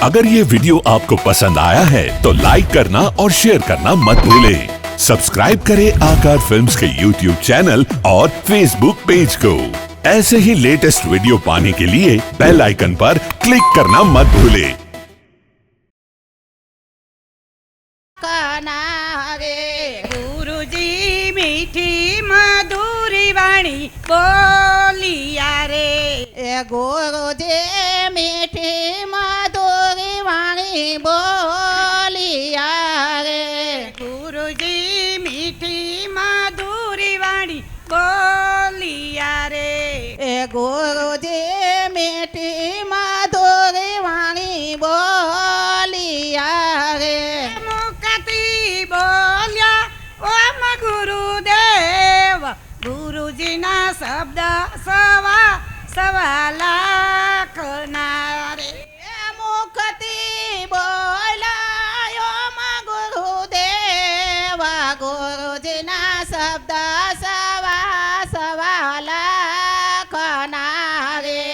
अगर ये वीडियो आपको पसंद आया है तो लाइक करना और शेयर करना मत भूलें। सब्सक्राइब करें आकार फिल्म्स के यूट्यूब चैनल और फेसबुक पेज को। ऐसे ही लेटेस्ट वीडियो पाने के लिए बेल आइकन पर क्लिक करना मत भूलें। गुरुजी मीठी मधुरी वाणी बोलिया रे, गुरुजी मीठी मधुरी वाणी बोलिया रे, गुरुजी मीठी मधुरी वाणी बोलिया रे, गुरुजी मीठी मधुरी वाणी बोलिया रे। मुखती बोल्या ओम गुरुदेव, गुरुजीना शब्द सवा सवा लाख नारे, मुखती बोला ओम गुरुदेव, गुरुजीना शब्द सवा सवा लाख नारे।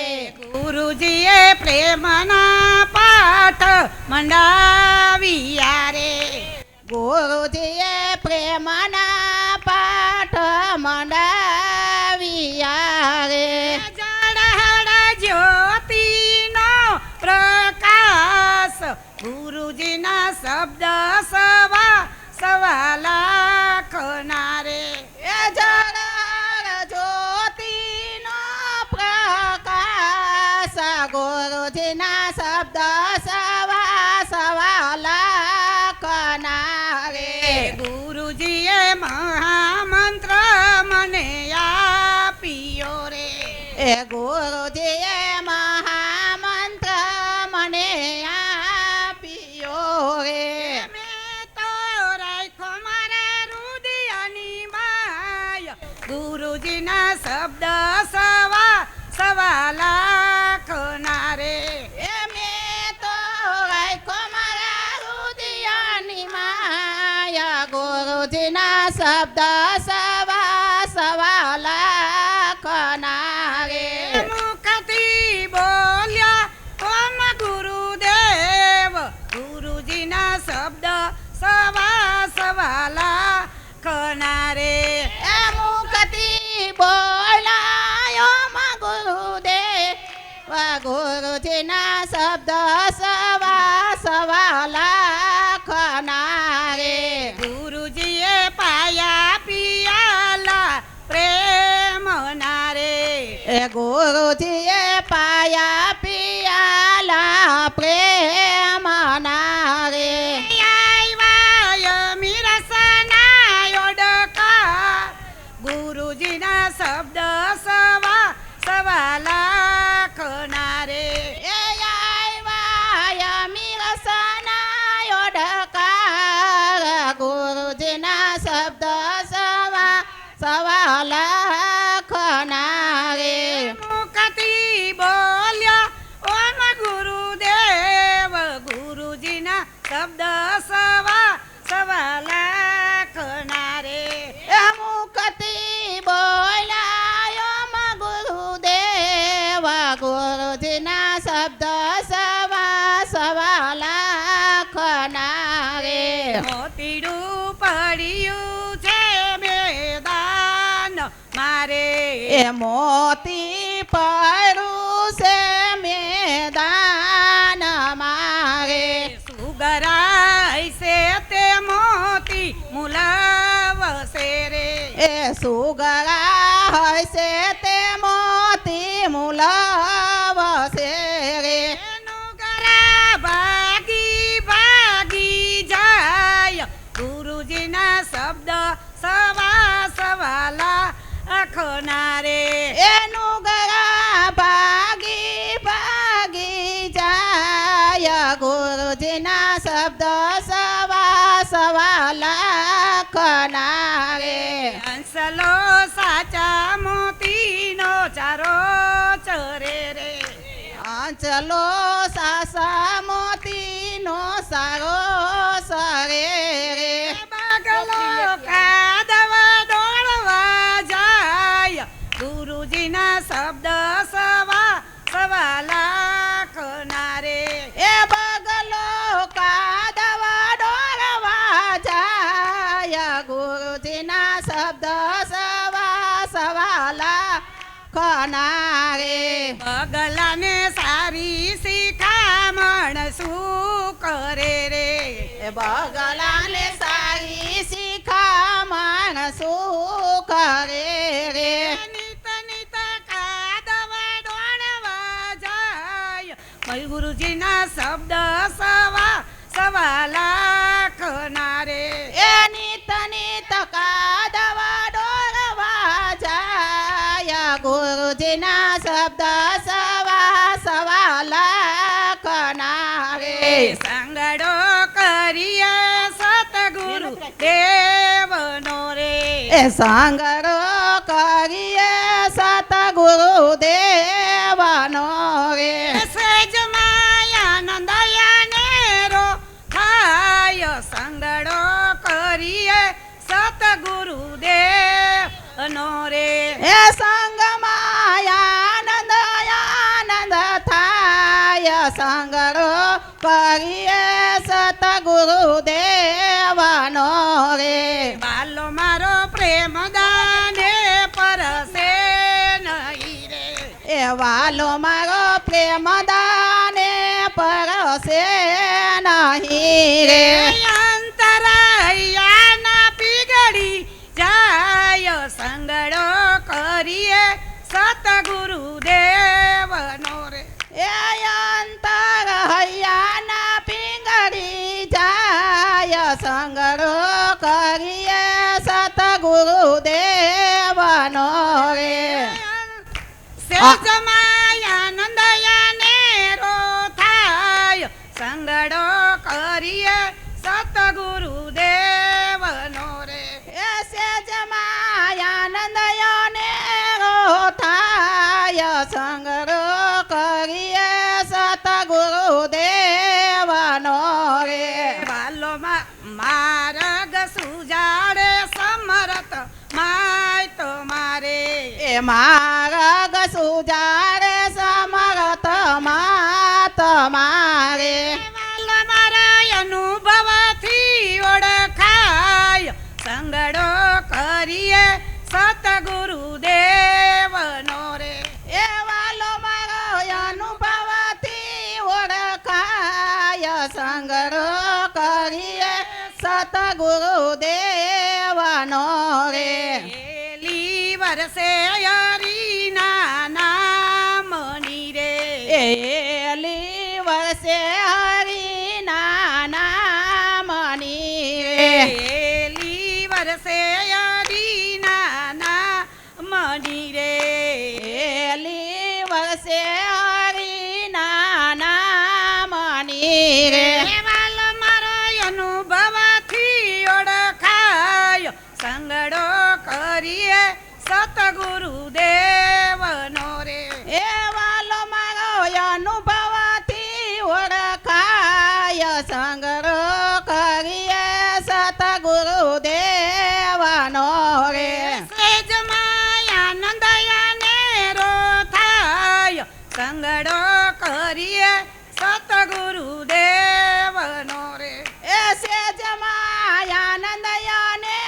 गुरुजीए प्रेमना पाठ मंडाविया रे, गुरुजीए प्रेमना पाठ मंडाविया रे। जड़हड़ ज्योतिनो प्रकाश, गुरुजीना शब्द सवा सवा लाख नारे, जड़ ज्योतिनो प्रकाश, गुरुजीना शब्द सवा सवा लाख नारे। गुरुजीए महामंत्र मने आपियो रे, गुरुजीए महामंत्र मने आपियो रे। मैं तो राखो मारे हृदयनी माय, गुरुजीना शब्द सवा सवा लाख नारे, मैं तो राखो मारा हृदयनी माया, गुरुजीना शब्द सवा सवा लाख नारे। मुखती बोल्या ओम गुरुदेव, गुरुजीना शब्द सवा सवा लाख नारे, मुखती बोला ओम गुरुदेव, गुरुजीना शब्द सवा सवा लाख नारे। गुरुजीए पाया पियाला प्रेम नारे, गुरुजीए पाया पियाला प्रेम नारे। आयवाय मिरसनायोडका, गुरुजीना शब्द सवा सवा लाख नारे, वाय मिरसना योडका, गुरुजीना शब्द सवा सवा लाख नारे। मुखती बोल्या ओम गुरुदेव, गुरुजीना शब्द सवा सवा लाख नारे, मुखती बोला ओम गुरुदेव, गुरुजीना शब्द सवा सवा लाख नारे। મોતીડું પડ્યું છે મેદાન મારે, मोती पड़ू से मैदान मारे। સુગરાય છે તે મોતી મુલાવશે રે, सुगरा है ते मोती मुलावसे रे। એનું ગરા ભાગી ભાગી જાય, ગુરુજીના શબ્દ સવા સવા લાખ નારે, एनु गरा भागी भागी जाय, गुरुजीना शब्द सवा सवा लाख नारे। હંસલો સાચા મોતીનો ચારો ચરે રે, चलो सासा मोती नो सारो सरे रे। બગલો કાદવા દોડવા જાય, ગુરુજીના શબ્દ સવા સવા લાખ નારે, ए बग એ બગલાને સારી શિખામણ સુખ રે રે નિત નિત કાદવા દોડવા જાય મય ગુરુજીના શબ્દ સવા લાખના રે એ નિત નિત કાદવા દોડવા જાય ગુરુજીના શબ્દ સવા લાખના રે સંગડો કરીએ સતગુરુ દેવનો રે એ સાંગરો કરીએ સતગુરુ દેવનો રે સજ માયાનંદયાને રો થાય સંગડો કરીએ સતગુરુ દેવનો રે એ સંગમાં આનંદ થાય સંગરો કરીએ સતગુરુ દેવનો રે બાલો મારો પ્રેમ દાને પરસે નહીં રે એ વાલો મારો પ્રેમ દાને પરસે નહીં રે અંતરાયાના પીગળી જાય સંગડો કરીએ સતગુરુ દેવનો રે એ અંતર હૈયાના પિંગળી જાય સંગરો કરીએ સતગુરુ દેવનો રે સેજમાયાનંદયાને રો થાય સંગડો કરીએ સતગુરુ દેવનો રે એ સેજમાયાનંદયોને રો થાય સંગરો કરીએ સતગુરુ દેવનો રે વાલો માર્ગ સુજાડે સમરત માય તો મારે એ માર્ગ સુજાડે સમરત માત મારે વાલો મારા અનુભવથી ઓળખાય સંગડો કરીએ સતગુરુ દેવનો રે એ વાલો મારો અનુભવથી ઓળખાય સંગરો કરીએ સતગુરુ દેવનો રે એલી વર્ષે હરિના નામની રે એલી વર્ષે હરિના નામની રે એલી વર્ષે હરિના નામની રે એલી વર્ષે હરિના નામની રે વાલ મારો અનુભવથી ઓળખાય સંગડો કરીએ સતગુરુ દેવનો રે એ વાલો મારો અનુભવથી ઓળખાય સંગરો કરીએ સતગુરુ દેવનો રે સેજ માયાનંદયાને રો થાય સંગડો કરીએ સતગુરુ દેવનો રે એ સેજમાં આનંદયાને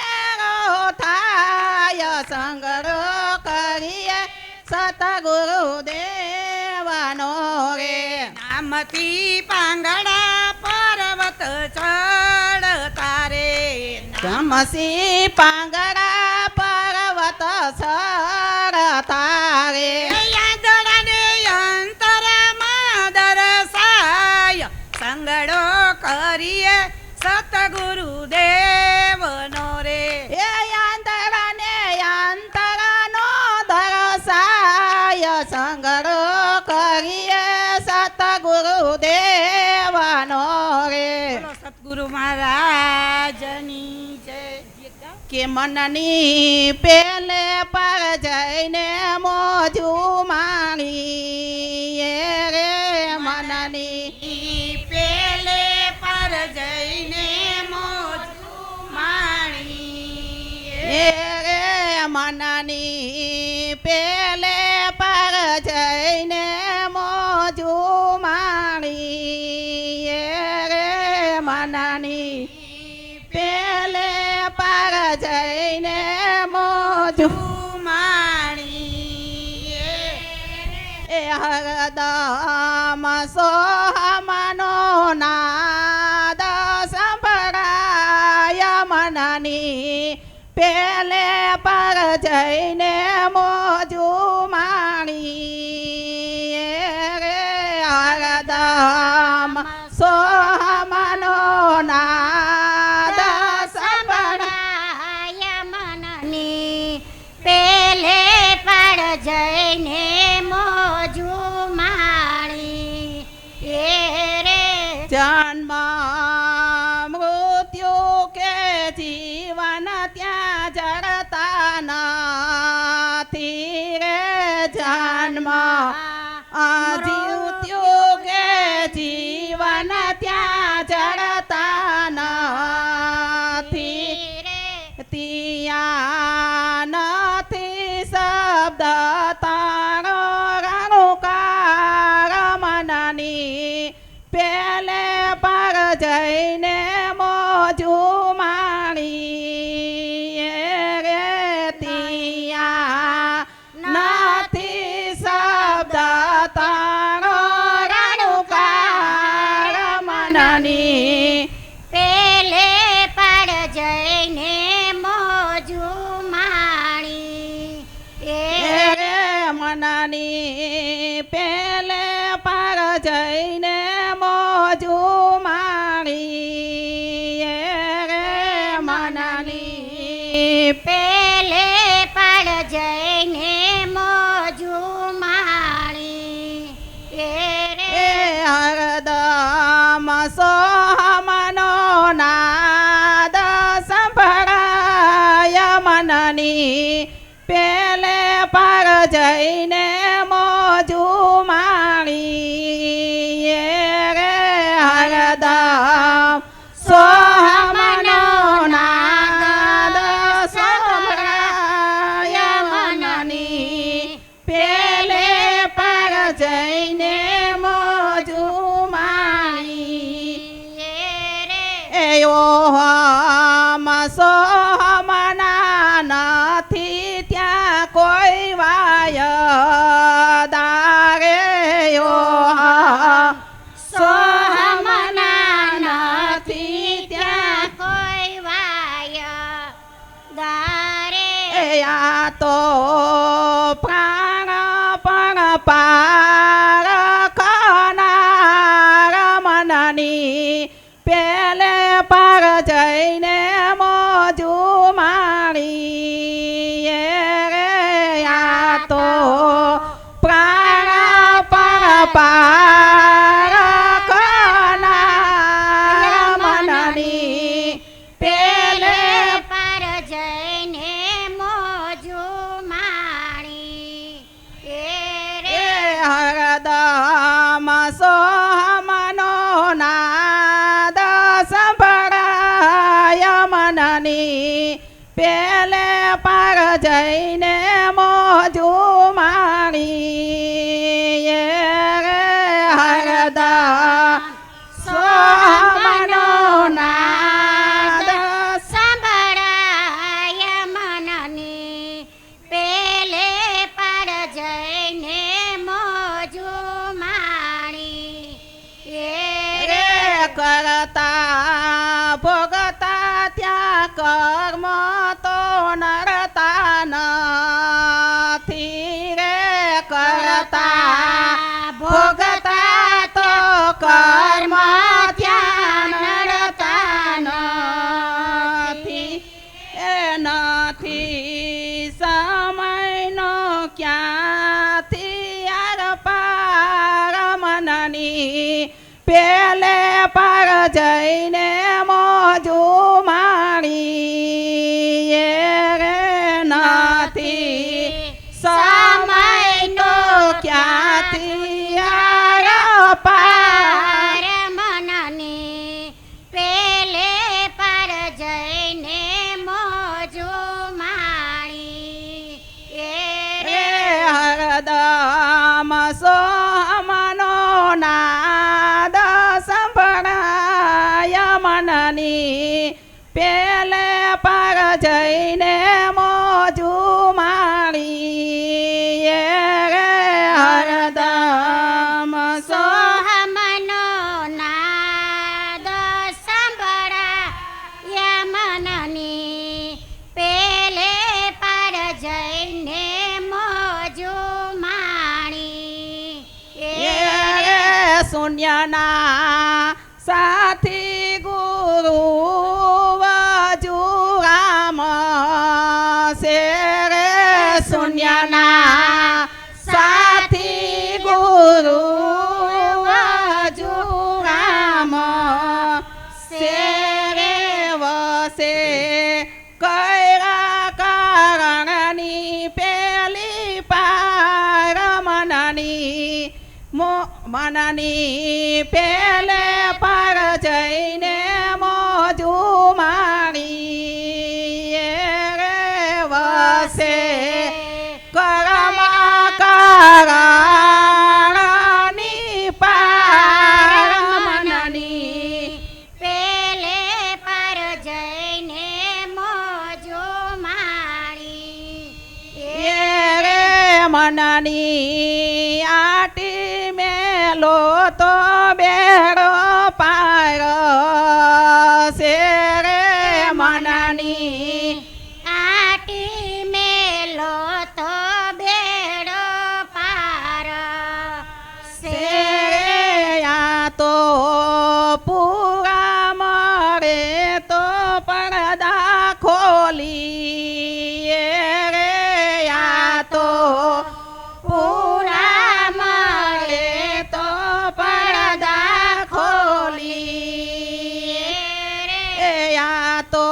રો થાય સંગરો કરીએ સતગુરુ દેવનો રે નામથી પાંગડા પર્વત ચડતા રે જમસી પાંગડા પર્વત સરતા રે યાદડાને અંતરમાં દરસાય સંગડો કરીએ સતગુરુ દેવનો રે એ આંતરને અંતરનો દરસાય સંગરો કરીએ સતગુરુ દેવનો રે બોલો સતગુરુ મહારાજની જય કે મનની પેલે પર જઈને મોજું માણી રે મનની પેલે પર જઈને મોજ માણી રે મનની પેલે પર જઈને મોજું માણી રે મનની પેલે પર જઈને મોજું માણી એ હરદમ સોહમનો નાદ સંભળ પવન ત્યાં ચડતા નથી ત્યાં નથી શબ્દ તારો રણુકાર મનની પેલે પર જઈને મોજું માણી રે ત્યાં નથી શબ્દ તારો રણુકાર મનની પેલે પર જઈને મોજું માણી રે મનની પેલે પર જઈને મોજું માણી રે મનની પેલે પર જઈને મોજું માણી એ હરદમ સોહમનો નાદ સંભળાય મનની પેલે પર જઈને મોજું માણી રે હરદમ સોહમનો નાદ સંભળાય મનની પેલે પર જઈને મોજું માણી ઓહમ સોહમના નથી ત્યાં કોઈ વાયદા રે ઓહમ સોહમના નથી ત્યાં કોઈ વાય દારે આ તો પ્રાણ પણ પાર ખનાર મનની પેલે પર જઈને મોજું માણી રે આ તો પ્રાણ પણ પાર ખનાર મનની પેલે પર જઈને મોજું માણી એ હરદમ સોહમનો નાદ સંભળાય મનની પેલે પર જઈને મોજું માણી રે હરદમ સોહમનો નાદ સંભળાય મનની પેલે પર જઈને મોજું માણી રે કરતા ભોગતા ત્યાં કર્મ તો નડતા નથી રે કરતા ભોગતા તો કર્મ ત્યાં નડતા નથી એ નથી સમયનો ક્યાંથી યાર પાર મનની પેલે પર જઈને મોજું માણી રે નથી સમયનો ક્યાંથી યાર પાર મનની પેલે પર જઈને મોજું માણી રે હરદમ સોહમનો નાદ સંભળાય મનની પેલે પર જઈને મોજું માણી રે હરદમ સોહમનો નાદ સંભળાય મનની પેલે પર જઈને મોજું માણી રે શૂન્યના સાથી ગુરુ વજુરામ શેરે શૂન્યના સાથી ગુરુ વજુરામ શેરે વસે કૈરા કારણની પેલી પાર મનની મનની પેલે પર જઈને મોજું માણી રે વસે કરમાં કારણની પાર મનની પેલે પર જઈને મોજો માણી રે મનની આટી મેલો તો બેડો પાર છે રે મનની આટી મેલો તો બેડો પાર છે યા તો પૂરા મરે તો પડદા ખોલી રે યા તો પૂરા મરે તો પડદા ખોલી યા તો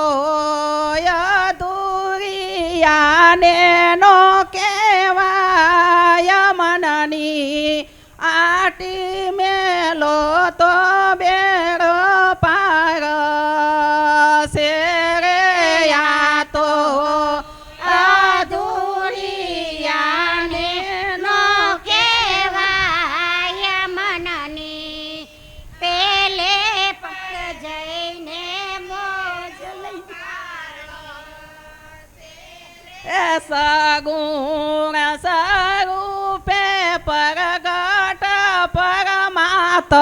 યદુરિયાને નો કેવાય મનની આટી મેલો તો બેડો પાર છે રે યા તો અધુરિયાને નો કેવાય મનની પેલે પર જઈને મોજ લઈ સગુણ સ્વરૂપે પરગટ પરમાત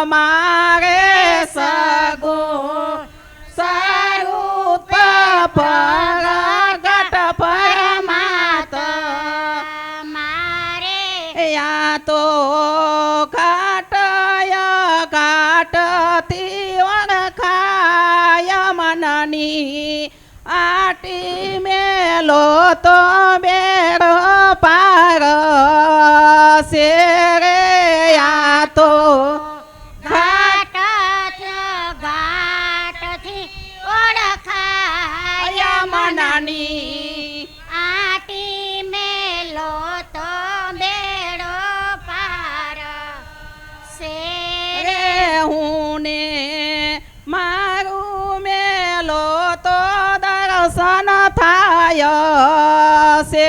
મારે સગુણ સ્વરૂપ પરગટ પરમાત મારે યા તો ઘાટય ઘાટથી ઓળખાય મનની આટી મેલો તો બેડો પાર છે રે યા તો ઘાટથી ઓળખાય મનની આટી મેલો તો બેડો પાર છે રે હું ને મારું મેલો તો દર્શન થાય છે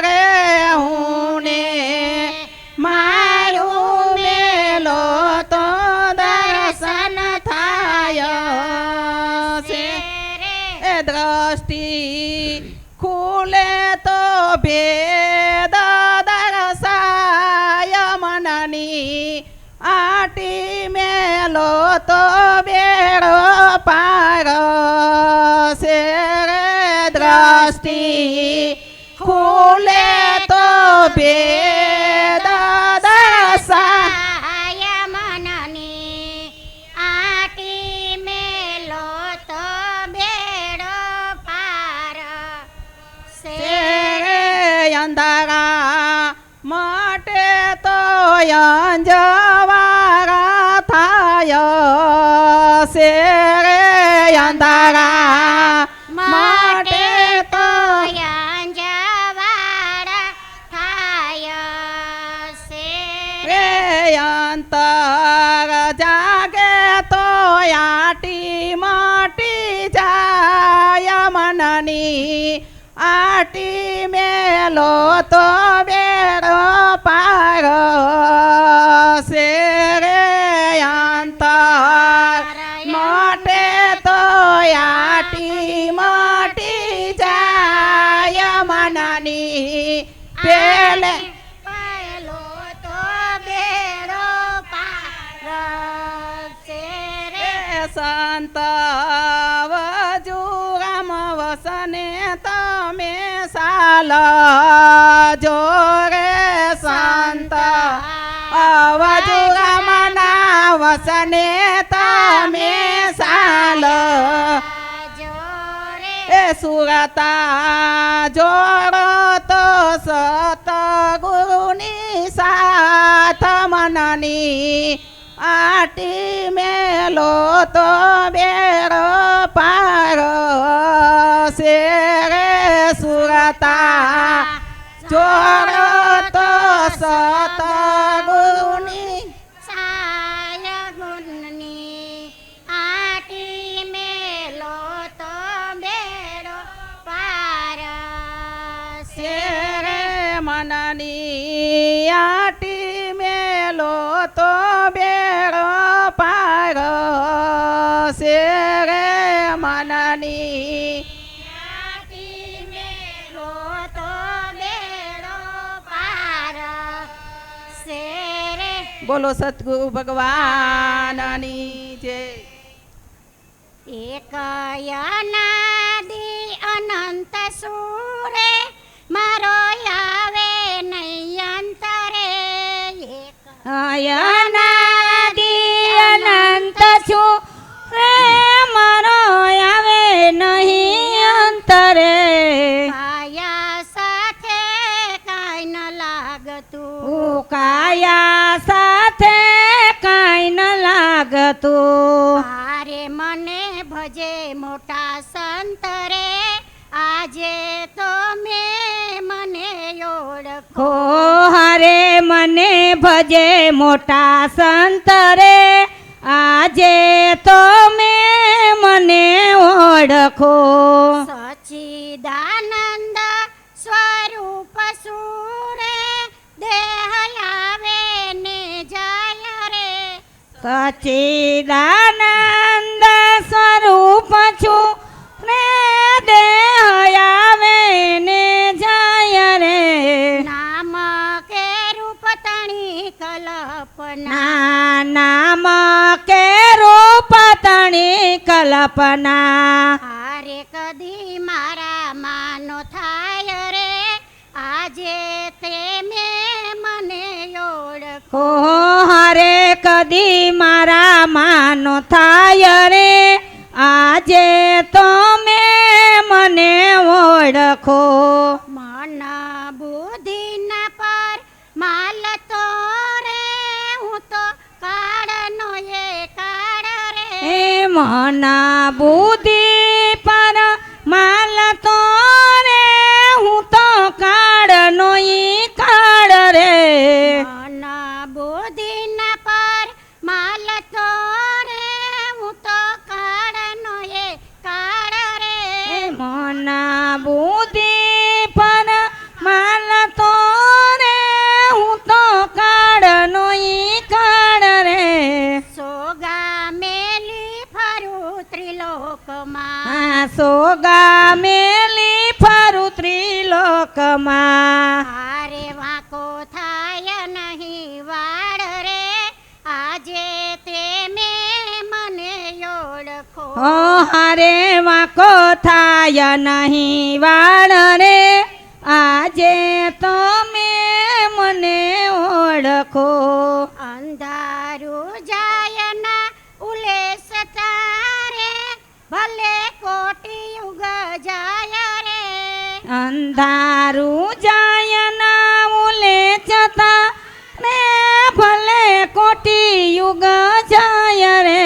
રે હું ને મારું મેલો તો દર્શન થાય છે એ દ્રષ્ટિ ખુલે તો ભેદ દર્શાય મનની આટી મેલો તો બેડો પાર છે રે દ્રષ્ટિ ખુલે તો ભેદ દર્શાય મનની આટી મેલો તો બેડો પાર છે રે અંધારા માટે તો અંજવારા થાય છે રે અંધારા માટે તો અંજવાળા થાય છે રે અંતર જાગે તો આટી માટી જાય મનની આટી મેલો તો બેડો પાર છે રે અંતર માટે તો આટી માટી જાય મનની પેલે પેલો તો બેડો પાર છે રે સંત વજુરામ વસને તમે સાલ જોરે સંત વજુરામ ના વસને તમે સાલ જોરે એ સુરતા જોડો તો સત ગુરુની સાથ મનની આટી મેલો તો બેડો પાર છે રે સુરતા જોડો તો સત ગુરુ બોલો સતગુરુ ભગવાનની જય. એક અનાદિ અનંત સુરે મારો આવે નહીં અંતરે. એક અનાદિ અનંત છું રે મારો આવે નહીં અંતરે. કાયા સાથે કાંઈ ન લાગતું. કાયા સાથે કાંઈ ન લાગતું. હારે મને ભજે મોટા સંતરે આજે તો મેં મને ઓળખો. હારે મને ભજે મોટા સંતરે આજે તો મને ઓળખો. સચ્ચિદાનંદ સ્વરૂપ સુરે દેહ આવે ને જાય રે. સચ્ચિદાનંદ સ્વરૂપ છું ને દેહ આવે ને જાય રે. નામ કે રૂપ તણી કલ્પના. નામ કે રૂપ તણી કલ્પના. હારે કદી મારા માનો થાય રે આજે તે મને ઓળખો. હારે કદી મારા માનો થાય રે આજે તો મને ઓળખો. મન બુદ્ધિ ના પર માલ તો રે હું તો કાળનો એ કાળ રે. એ મના બુદ્ધિ પર માલ તો રે હું તો કાળનો ઈ કાળ રે. મન બુદ્ધિ ના પર માલ તો રે હું તો કાળનો એ કાળ રે. મના બુદ્ધિ પર માલ તો રે હું તો કાળનો ઈ કાળ રે. સોગા મેલી ફરું ત્રિલોકમાં. સોગા મેલી ફરું ત્રિલોકમાં. હારે વાંકો થાય નહીં વાળ રે આજે તે મને ઓળખો. હારે વાંકો થાય નહીં વાળ રે આજે તો મને ઓળખો. અંધારું જાય ના ઉલેસ તારે ભલે કોટી યુગ જાય રે. અંધારું જાય ના ઉલે છતાં ને ભલે કોટી યુગ જાય રે.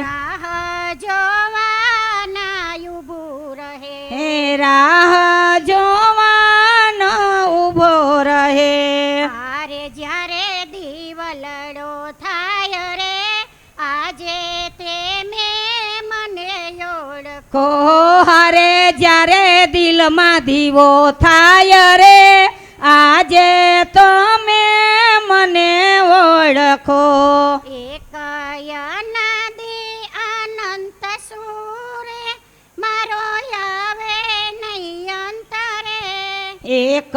રાહ જોવાના ઊભું રહે. હે રાહ જોવાનો ઊભો રહે. હારે જ્યારે દીવલડો થાય રે આજે તે મને ઓળખો. હારે જ્યારે દિલમાં દીવો થાય રે આજે તો મને ઓળખો. એક અનાદિ અનંત સુરે મારો આવે નહીં અંતરે. એક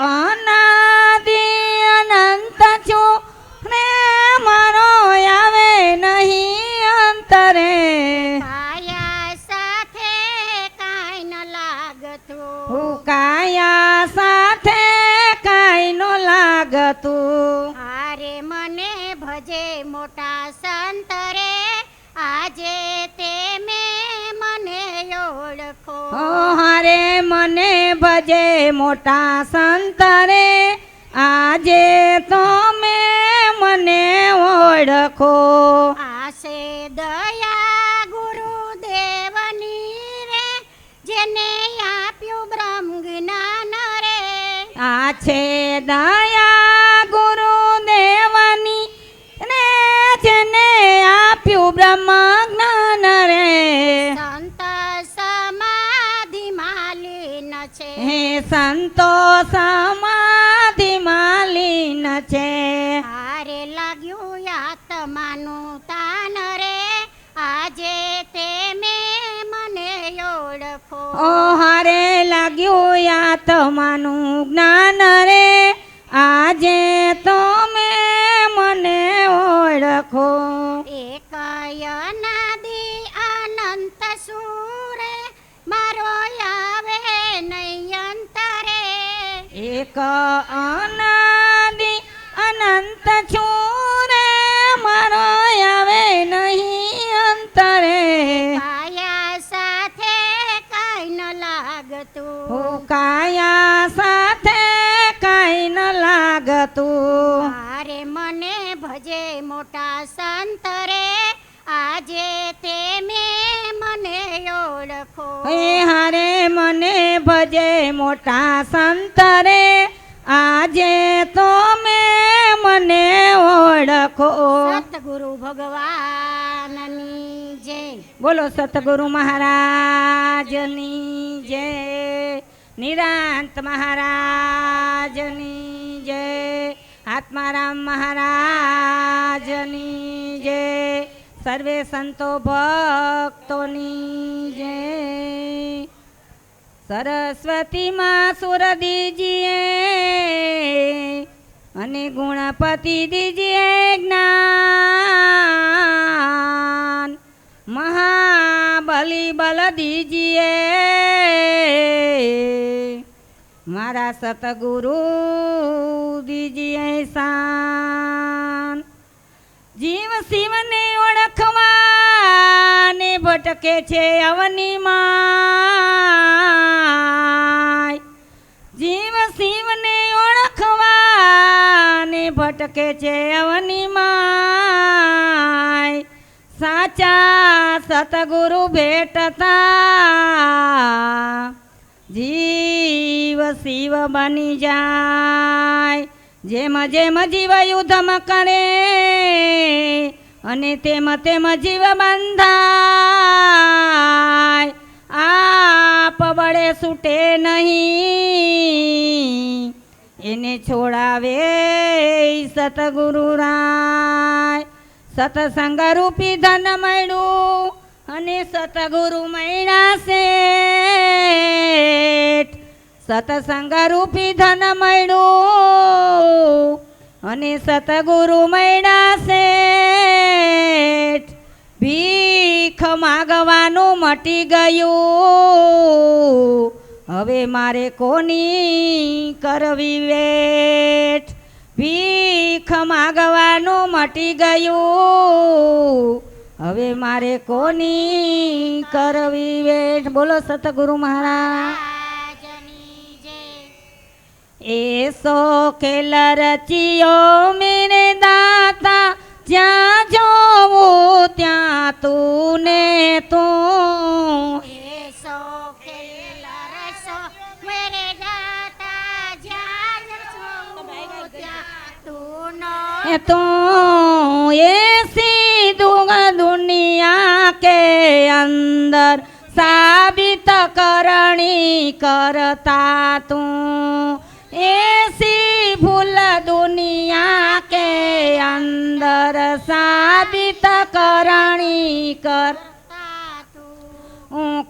અનાદિ અનંત છું ને મારો આવે નહીં અંતરે. કાયા સાથે કાંઈ ન લાગતું. કાયા સાથે કાંઈ નો લાગતું. હારે મને ભજે મોટા સંતરે આજે તે મને ઓળખો. હારે મને ભજે મોટા સંતરે આજે તો મને ઓળખો. આશે દયા ગુરુદેવની રે જેને આપ્યું બ્રહ્મ જ્ઞાન રે. આ છે દયા ગુરુદેવની ને જેને આપ્યું બ્રહ્મ જ્ઞાન રે. સંત સમાધિ માલીન છે. હે સંતો સમાધિ માલીન છે. હારે લાગ્યું આત્માનું તાન રે આજે તે મને ઓળખો. હારે લાગ્યું આત્માનું જ્ઞાન રે આજે તો મને એક અનાદિ અનંત સુરે મારો આવે નહીં અંતરે. એક અનાદિ અનંત છું રે મારો આવે નહીં અંતરે. કાયા સાથે કાંઈ ન લાગતું. હું કાયા સાથે કાંઈ ન લાગતું. અરે મને ભજે મોટા સંત રે આજે તે મને ઓળખો. હે હારે મને ભજે મોટા સંત રે આજે તો મને ઓળખો. સતગુરુ ભગવાનની જય. બોલો સતગુરુ મહારાજની જય. નિરાંત મહારાજની જય. આત્મારામ મહારાજની જય. સર્વે સંતો ભક્તોની જય. સરસ્વતી માં સુરદીજીએ અને ગુણપતિ દીજીએ જ્ઞાન. મહાબલી બલ દીજીએ મારા સતગુરુ દીજીએ શાન. જીવ શિવને ઓળખવાને ભટકે છે અવની માય. જીવ શિવને ઓળખવાને ભટકે છે અવની માય. સાચા સતગુરુ ભેટતા જીવ શિવ બની જાય. જેમ જેમ જીવ યુદ્ધમ કરે અને તેમ તેમ જીવ બંધાય. આપ બળે છૂટે નહીં એને છોડાવે સતગુરુ રાય. સતસંગ રૂપી ધન મળ્યું અને સતગુરુ મળ્યા શેઠ. સતસંગ રૂપી ધન મળ્યું અને સતગુરુ મળ્યા શેઠ. ભીખ માગવાનું મટી ગયું હવે મારે કોની કરવી વેઠ. ભીખ માગવાનું મટી ગયું હવે મારે કોની કરવી વેઠ. બોલો સતગુરુ મહારાજ. એસો ખેલ રચિયો મેરે દાતા જ્યાં જોવું ત્યાં તું ને તું. એસો ખેલ રસો મેરે દાતા જ્યાં જોવું ત્યાં તું નો. તું ऐसी दुनिया के अंदर साबित करनी करता तू. ऐसी भूल दुनिया के अंदर साबित करनी करता तू.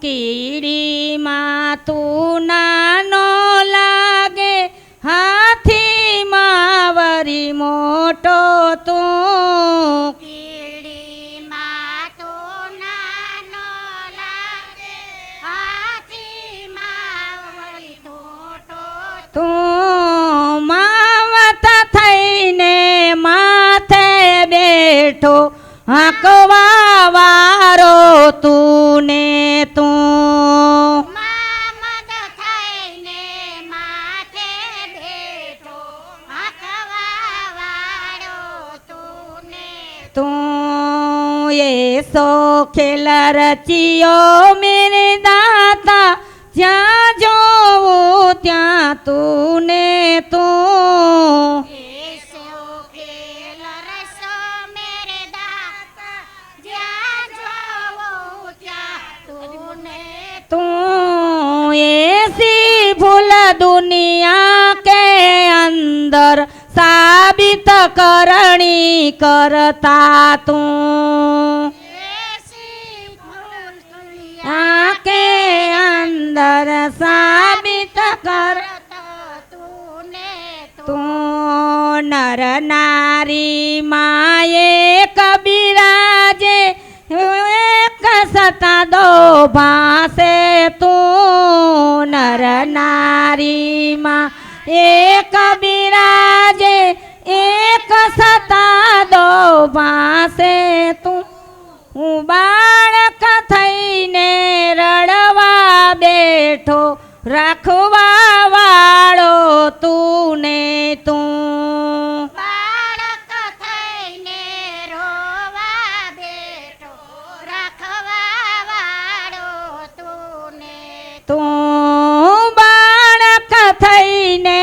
कीड़ी માં તું નાનો લાગે હાથી માં વરી મોટો તું. કીડીમાં તો નાનો લાગે હાથીમાં વળી મોટો. તું માવત થઈને માથે બેઠો હાંકવા વારો તું ને તું. મામદ થઈને માથે બેઠો હાંકવા વાળો તું ને. તું એસો ખેલ રચિયો મેરે દાતા જ્યાં જોવું ત્યાં તું ને તું. એસો ખેલ રસો મેરે દાતા જ્યાં જોવો ત્યાં તું ને. તું ऐसी भूल दुनिया के अंदर साबित करनी करता तू. એસી ભૂલ आके अंदर साबित कर તું ને તું. तू. नर नारी माये कबीरा એક બિરાજે એક સતા દો પાસે તું હું બાળક થઈને રડવા બેઠો રાખવા વાળો તું ને તું બાળક થઈને રોવા બેઠો રાખવા વાળો તું ને તું બાળક થઈને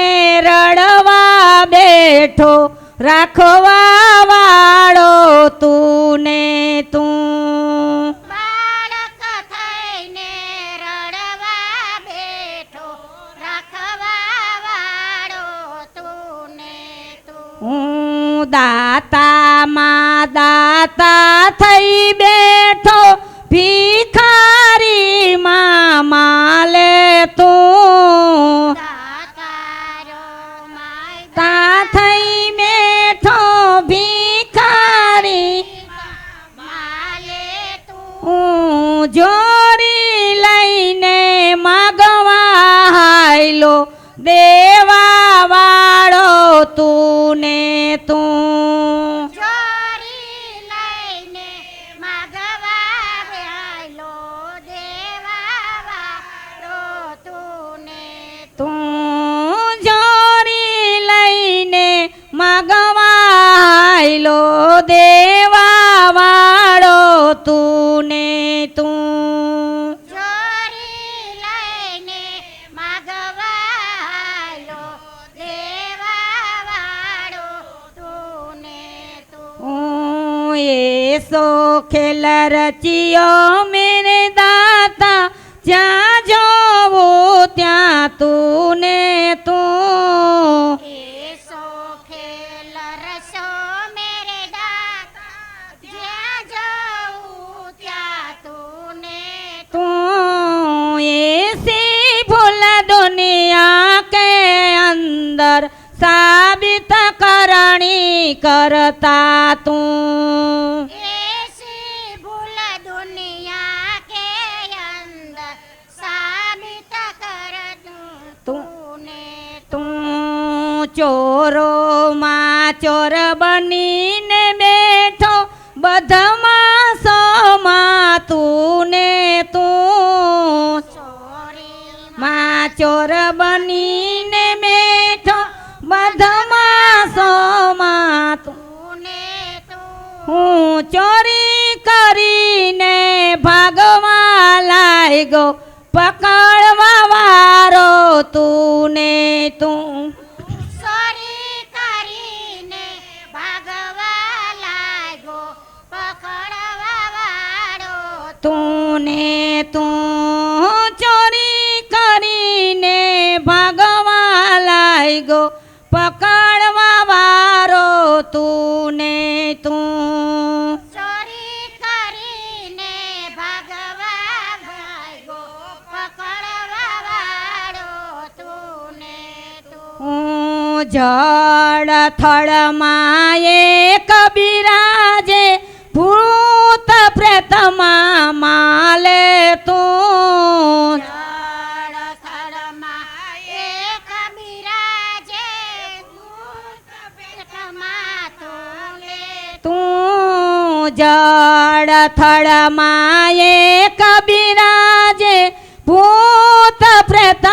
રડવા બેઠો રાખવા વાળો તું ને તું બાળક થઈને રડવા બેઠો રાખવા વાળો તું ને તું હું દાતામાં દાતા થઈ બેઠો ભિખારીમાં માલે તું દાતારો માય તા થઈ બેઠો ભિખારી માલે તું હું જોરી લઈને માગવા હાયલો દેવા વાળો તું ને તું ચોરી લઈને માગવા વ્યાલો દેવા વાળો તું ને તું જોરી લઈને માગવા હાયલો દેવા વાળો તું ને તું ચોરી લઈને માગવાલો દેવા વાળો તું ને તું હું એસો ખેલ રચિયો મેરે દાતા જ્યાં જોવું ત્યાં તું ને તું એસો ખેલ રસો મેરે દાતા જ્યાં જાઉં ત્યાં તું ને તું ऐसी भूल दुनिया के अंदर साबित करनी करता તું ऐसी भूल दुनिया के अंदर साबित कर दूं तूने તું ચોરોમાં ચોર બનીને બેઠો બધામાં સોમાં તું ને તું ચોરી માં ચોર બનીને બેઠો બધામાં સોમાં તું તૂને તું હું ચોરી કરીને ભાગવા લાગ્યો પકડવા વાળો તું ને તું ચોરી કરીને ભાગવા લાગ્યો પકડવા વાળો તું ને તું ચોરી કરીને ભાગવા લાગ્યો પકડવા વાળો તું ને તું ચોરી કરીને ભાગવા ભાગ્યો પકડવા વાળો તૂને તું હું જળ થળમાં એક બિરાજે ભૂત પ્રેતમાં માલે તું જળ થળમાં એક બિરાજે ભૂત પેટમાં તૂને તું જળ થળમાં એક બિરાજે ભૂત પ્રેત